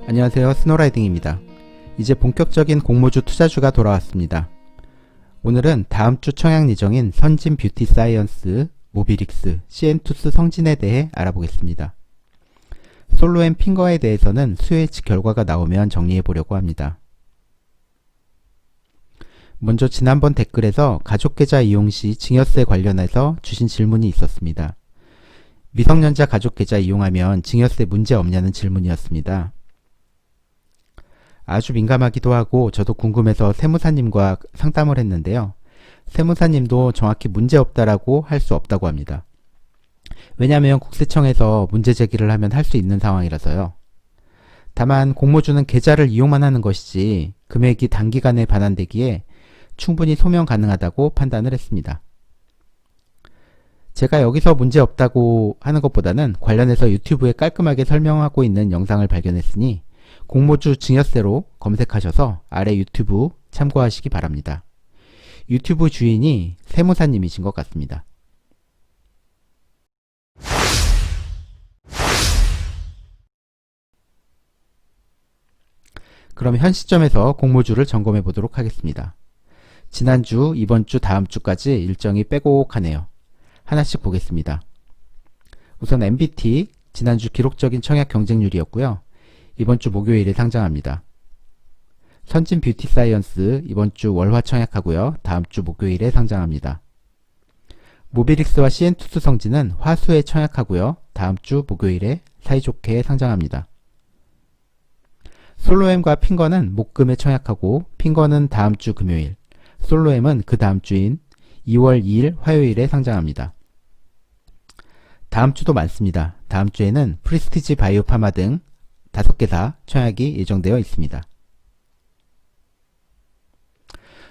안녕하세요, 스노라이딩입니다. 이제 본격적인 공모주 투자주가 돌아왔습니다. 오늘은 다음주 청약 예정인 선진 뷰티 사이언스, 모비릭스, 시엔투스 성진에 대해 알아보겠습니다. 솔로앤 핑거에 대해서는 수요 예측 결과가 나오면 정리해보려고 합니다. 먼저 지난번 댓글에서 가족계좌 이용 시 증여세 관련해서 주신 질문이 있었습니다. 미성년자 가족계좌 이용하면 증여세 문제 없냐는 질문이었습니다. 아주 민감하기도 하고 저도 궁금해서 세무사님과 상담을 했는데요. 세무사님도 정확히 문제 없다라고 할 수 없다고 합니다. 왜냐하면 국세청에서 문제 제기를 하면 할 수 있는 상황이라서요. 다만 공모주는 계좌를 이용만 하는 것이지 금액이 단기간에 반환되기에 충분히 소명 가능하다고 판단을 했습니다. 제가 여기서 문제 없다고 하는 것보다는 관련해서 유튜브에 깔끔하게 설명하고 있는 영상을 발견했으니 공모주 증여세로 검색하셔서 아래 유튜브 참고하시기 바랍니다. 유튜브 주인이 세무사님이신 것 같습니다. 그럼 현 시점에서 공모주를 점검해 보도록 하겠습니다. 지난주, 이번주, 다음주까지 일정이 빼곡하네요. 하나씩 보겠습니다. 우선 MBT, 지난주 기록적인 청약 경쟁률이었고요. 이번주 목요일에 상장합니다. 선진 뷰티 사이언스, 이번주 월화 청약하고요. 다음주 목요일에 상장합니다. 모비릭스와 시엔투스 성진은 화수에 청약하고요. 다음주 목요일에 사이좋게 상장합니다. 솔로엠과 핑거는 목금에 청약하고 핑거는 다음주 금요일, 솔로엠은 그 다음주인 2월 2일 화요일에 상장합니다. 다음주도 많습니다. 다음주에는 프리스티지 바이오파마 등 5개사 청약이 예정되어 있습니다.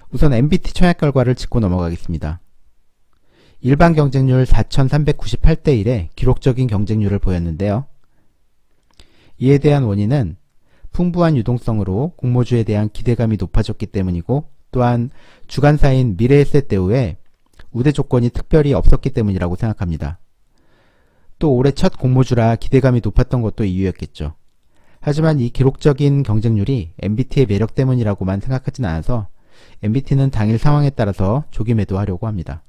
우선 MBT 청약 결과를 짚고 넘어가겠습니다. 일반 경쟁률 4,398대 1의 기록적인 경쟁률을 보였는데요. 이에 대한 원인은 풍부한 유동성으로 공모주에 대한 기대감이 높아졌기 때문이고, 또한 주관사인 미래에셋대우에 우대 조건이 특별히 없었기 때문이라고 생각합니다. 또 올해 첫 공모주라 기대감이 높았던 것도 이유였겠죠. 하지만 이 기록적인 경쟁률이 MBT의 매력 때문이라고만 생각하진 않아서 MBT는 당일 상황에 따라서 조기 매도하려고 합니다.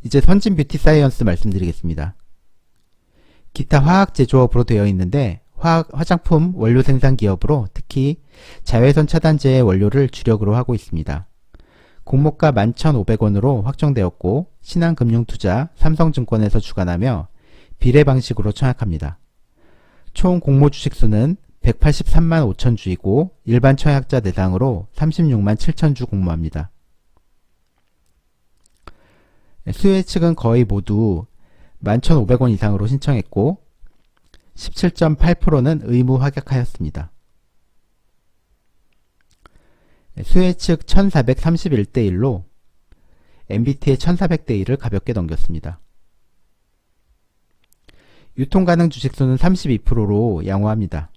이제 선진 뷰티 사이언스 말씀드리겠습니다. 기타 화학 제조업으로 되어 있는데 화장품 원료 생산 기업으로 특히 자외선 차단제의 원료를 주력으로 하고 있습니다. 공모가 11,500원으로 확정되었고 신한금융투자, 삼성증권에서 주관하며 비례 방식으로 청약합니다. 총 공모 주식수는 183만 5천 주이고 일반 청약자 대상으로 36만 7천 주 공모합니다. 수요 예측은 거의 모두 11,500원 이상으로 신청했고 17.8%는 의무 합격하였습니다. 수요 예측 1431대 1로 MBT의 1400대 1을 가볍게 넘겼습니다. 유통 가능 주식수는 32%로 양호합니다.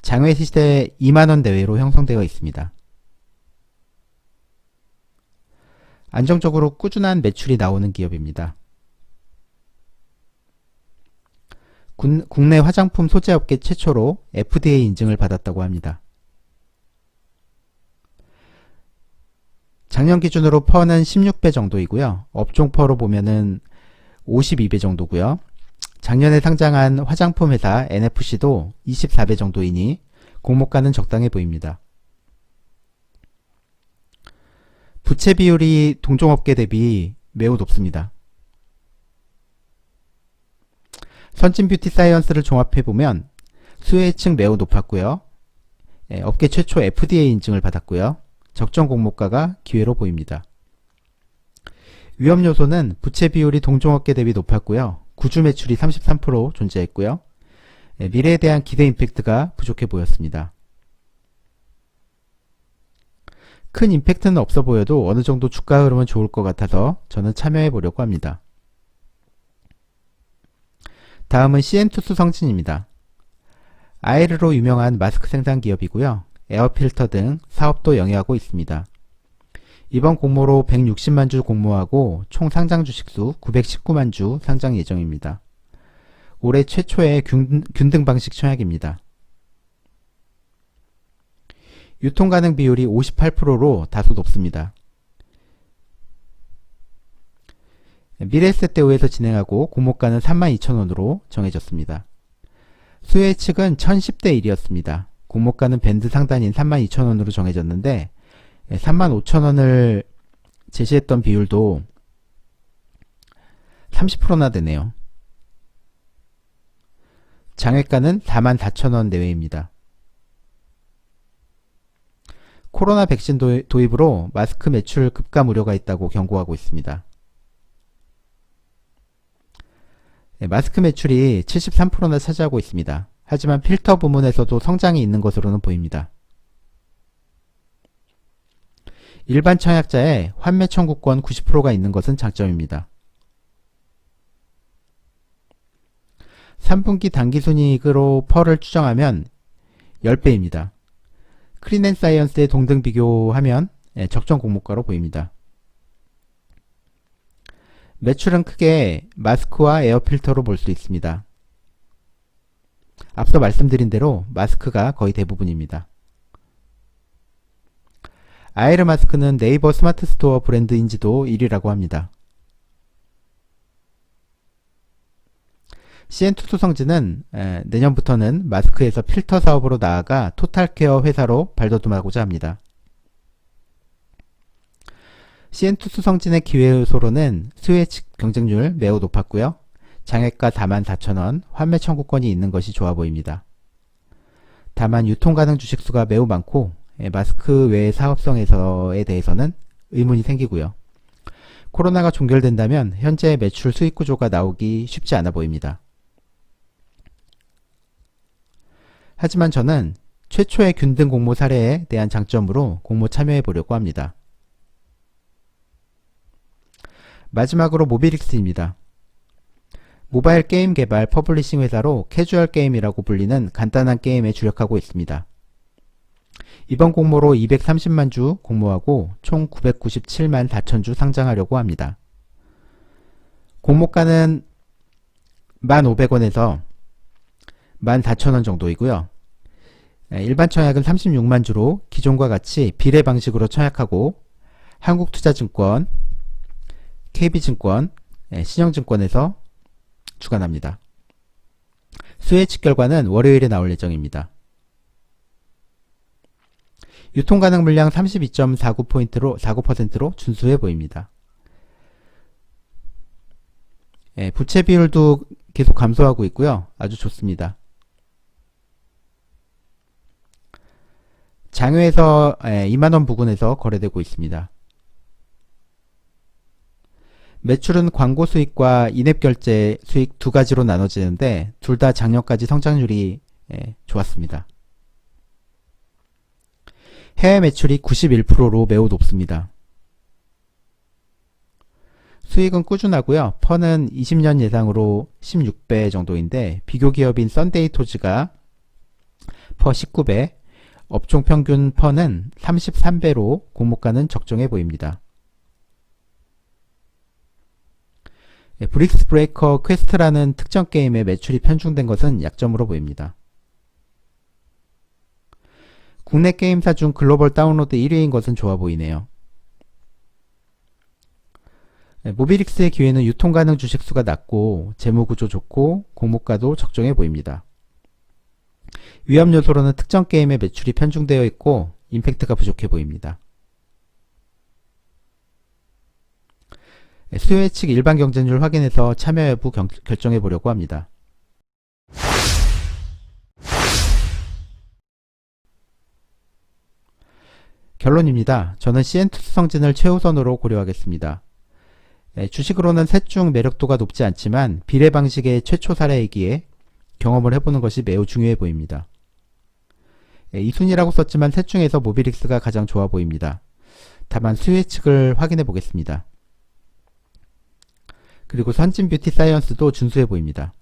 장외 시세 2만원 내외로 형성되어 있습니다. 안정적으로 꾸준한 매출이 나오는 기업입니다. 국내 화장품 소재업계 최초로 FDA 인증을 받았다고 합니다. 작년 기준으로 퍼는 16배 정도이고요. 업종 퍼로 보면은 52배 정도고요. 작년에 상장한 화장품 회사 NFC도 24배 정도이니 공모가는 적당해 보입니다. 부채 비율이 동종업계 대비 매우 높습니다. 선진 뷰티 사이언스를 종합해보면 수요 예측 매우 높았고요. 업계 최초 FDA 인증을 받았고요. 적정 공모가가 기회로 보입니다. 위험 요소는 부채 비율이 동종업계 대비 높았고요. 구주 매출이 33% 존재했고요. 미래에 대한 기대 임팩트가 부족해 보였습니다. 큰 임팩트는 없어 보여도 어느 정도 주가 흐름은 좋을 것 같아서 저는 참여해 보려고 합니다. 다음은 시엔투스 성진입니다. 아이르로 유명한 마스크 생산 기업이고요. 에어필터 등 사업도 영위하고 있습니다. 이번 공모로 160만 주 공모하고 총 상장 주식수 919만 주 상장 예정입니다. 올해 최초의 균등 방식 청약입니다. 유통 가능 비율이 58%로 다소 높습니다. 미래에셋대우에서 진행하고 공모가는 32,000원으로 정해졌습니다. 수혜 측은 1010대 1이었습니다. 공모가는 밴드 상단인 32,000원으로 정해졌는데 35,000원을 제시했던 비율도 30%나 되네요. 장외가는 44,000원 내외입니다. 코로나 백신 도입으로 마스크 매출 급감 우려가 있다고 경고하고 있습니다. 마스크 매출이 73%나 차지하고 있습니다. 하지만 필터 부문에서도 성장이 있는 것으로는 보입니다. 일반 청약자의 환매 청구권 90%가 있는 것은 장점입니다. 3분기 당기순이익으로 펄을 추정하면 10배입니다. 크린앤사이언스의 동등 비교하면 적정 공모가로 보입니다. 매출은 크게 마스크와 에어필터로 볼 수 있습니다. 앞서 말씀드린 대로 마스크가 거의 대부분입니다. 아이르 마스크는 네이버 스마트 스토어 브랜드 인지도 1위라고 합니다. CN2 성지는 내년부터는 마스크에서 필터 사업으로 나아가 토탈케어 회사로 발돋움하고자 합니다. CN2 성진의 기회소로는 수혜 측 경쟁률 매우 높았고요. 장외가 44,000원, 환매 청구권이 있는 것이 좋아 보입니다. 다만 유통 가능 주식수가 매우 많고 마스크 외의 사업성에 대해서는 의문이 생기고요. 코로나가 종결된다면 현재 매출 수익 구조가 나오기 쉽지 않아 보입니다. 하지만 저는 최초의 균등 공모 사례에 대한 장점으로 공모 참여해 보려고 합니다. 마지막으로 모비릭스입니다. 모바일 게임 개발 퍼블리싱 회사로 캐주얼 게임이라고 불리는 간단한 게임에 주력하고 있습니다. 이번 공모로 230만 주 공모하고 총 997만 4천 주 상장하려고 합니다. 공모가는 1,500원에서 14,000원 정도이고요. 일반 청약은 36만 주로 기존과 같이 비례 방식으로 청약하고 한국투자증권, KB증권, 신영증권에서 주관합니다. 수혜 측 결과는 월요일에 나올 예정입니다. 유통 가능 물량 32.49%로 준수해 보입니다. 부채 비율도 계속 감소하고 있고요. 아주 좋습니다. 장외에서 2만원 부근에서 거래되고 있습니다. 매출은 광고 수익과 인앱 결제 수익 두 가지로 나눠지는데 둘 다 작년까지 성장률이 좋았습니다. 해외 매출이 91%로 매우 높습니다. 수익은 꾸준하고요. 펀은 20년 예상으로 16배 정도인데 비교 기업인 썬데이토즈가 퍼 19배, 업종 평균 펀은 33배로 공모가는 적정해 보입니다. 브릭스 브레이커 퀘스트라는 특정 게임의 매출이 편중된 것은 약점으로 보입니다. 국내 게임사 중 글로벌 다운로드 1위인 것은 좋아 보이네요. 모비릭스의 기회는 유통 가능 주식수가 낮고 재무구조 좋고 공모가도 적정해 보입니다. 위험 요소로는 특정 게임의 매출이 편중되어 있고 임팩트가 부족해 보입니다. 수혜 측 일반 경쟁률 확인해서 참여 여부 결정해 보려고 합니다. 결론입니다. 저는 CN2 성진을 최우선으로 고려하겠습니다. 주식으로는 셋 중 매력도가 높지 않지만 비례 방식의 최초 사례이기에 경험을 해보는 것이 매우 중요해 보입니다. 2순위라고 썼지만 셋 중에서 모비릭스가 가장 좋아 보입니다. 다만 수혜 측을 확인해 보겠습니다. 그리고 선진 뷰티 사이언스도 준수해 보입니다.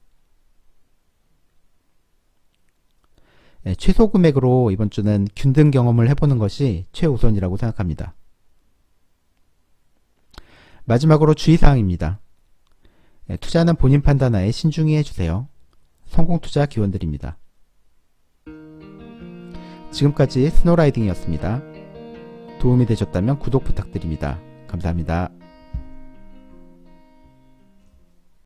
최소 금액으로 이번 주는 균등 경험을 해보는 것이 최우선이라고 생각합니다. 마지막으로 주의사항입니다. 투자는 본인 판단하에 신중히 해주세요. 성공투자 기원드립니다. 지금까지 스노우라이딩이었습니다. 도움이 되셨다면 구독 부탁드립니다. 감사합니다.